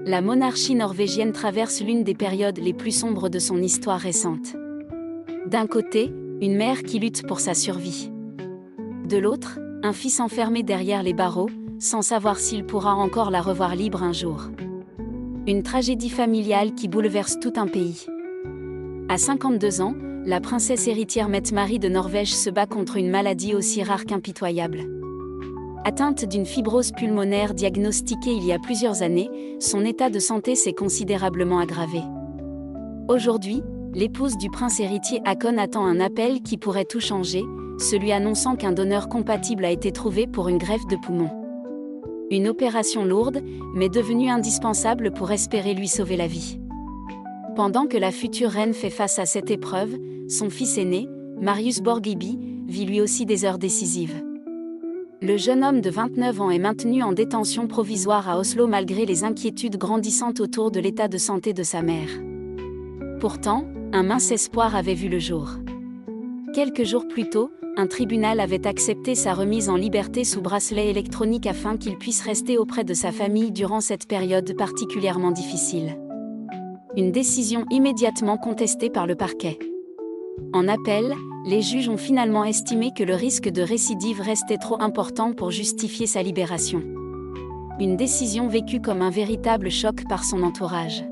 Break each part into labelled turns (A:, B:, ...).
A: La monarchie norvégienne traverse l'une des périodes les plus sombres de son histoire récente. D'un côté, une mère qui lutte pour sa survie. De l'autre, un fils enfermé derrière les barreaux, sans savoir s'il pourra encore la revoir libre un jour. Une tragédie familiale qui bouleverse tout un pays. À 52 ans, la princesse héritière Mette-Marie de Norvège se bat contre une maladie aussi rare qu'impitoyable. Atteinte d'une fibrose pulmonaire diagnostiquée il y a plusieurs années, son état de santé s'est considérablement aggravé. Aujourd'hui, l'épouse du prince héritier Haakon attend un appel qui pourrait tout changer, celui annonçant qu'un donneur compatible a été trouvé pour une greffe de poumon. Une opération lourde, mais devenue indispensable pour espérer lui sauver la vie. Pendant que la future reine fait face à cette épreuve, son fils aîné, Marius Borghibi, vit lui aussi des heures décisives. Le jeune homme de 29 ans est maintenu en détention provisoire à Oslo malgré les inquiétudes grandissantes autour de l'état de santé de sa mère. Pourtant, un mince espoir avait vu le jour. Quelques jours plus tôt, un tribunal avait accepté sa remise en liberté sous bracelet électronique afin qu'il puisse rester auprès de sa famille durant cette période particulièrement difficile. Une décision immédiatement contestée par le parquet. En appel, les juges ont finalement estimé que le risque de récidive restait trop important pour justifier sa libération. Une décision vécue comme un véritable choc par son entourage.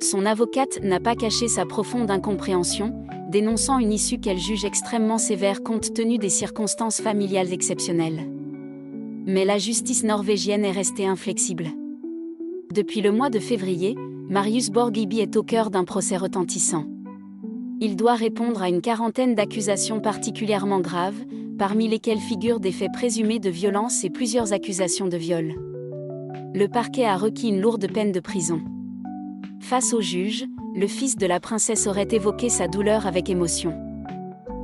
A: Son avocate n'a pas caché sa profonde incompréhension, dénonçant une issue qu'elle juge extrêmement sévère compte tenu des circonstances familiales exceptionnelles. Mais la justice norvégienne est restée inflexible. Depuis le mois de février, Marius Borghibi est au cœur d'un procès retentissant. Il doit répondre à une quarantaine d'accusations particulièrement graves, parmi lesquelles figurent des faits présumés de violence et plusieurs accusations de viol. Le parquet a requis une lourde peine de prison. Face au juge, le fils de la princesse aurait évoqué sa douleur avec émotion.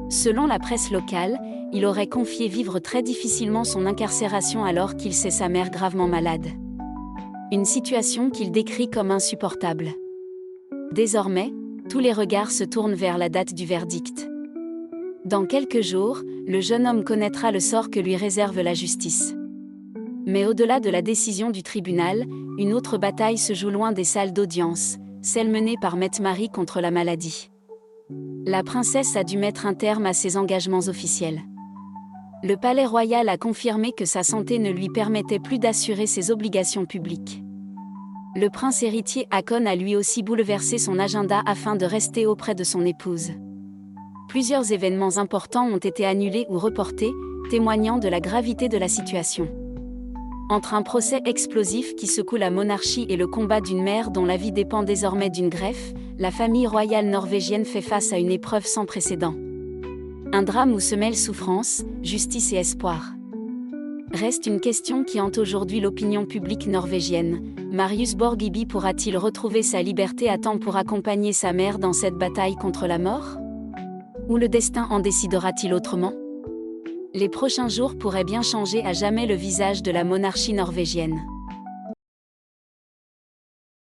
A: Selon la presse locale, il aurait confié vivre très difficilement son incarcération alors qu'il sait sa mère gravement malade. Une situation qu'il décrit comme insupportable. Désormais, tous les regards se tournent vers la date du verdict. Dans quelques jours, le jeune homme connaîtra le sort que lui réserve la justice. Mais au-delà de la décision du tribunal, une autre bataille se joue loin des salles d'audience, celle menée par Mette-Marie contre la maladie. La princesse a dû mettre un terme à ses engagements officiels. Le palais royal a confirmé que sa santé ne lui permettait plus d'assurer ses obligations publiques. Le prince héritier Haakon a lui aussi bouleversé son agenda afin de rester auprès de son épouse. Plusieurs événements importants ont été annulés ou reportés, témoignant de la gravité de la situation. Entre un procès explosif qui secoue la monarchie et le combat d'une mère dont la vie dépend désormais d'une greffe, la famille royale norvégienne fait face à une épreuve sans précédent. Un drame où se mêlent souffrance, justice et espoir. Reste une question qui hante aujourd'hui l'opinion publique norvégienne. Marius Borghibi pourra-t-il retrouver sa liberté à temps pour accompagner sa mère dans cette bataille contre la mort? Ou le destin en décidera-t-il autrement? Les prochains jours pourraient bien changer à jamais le visage de la monarchie norvégienne.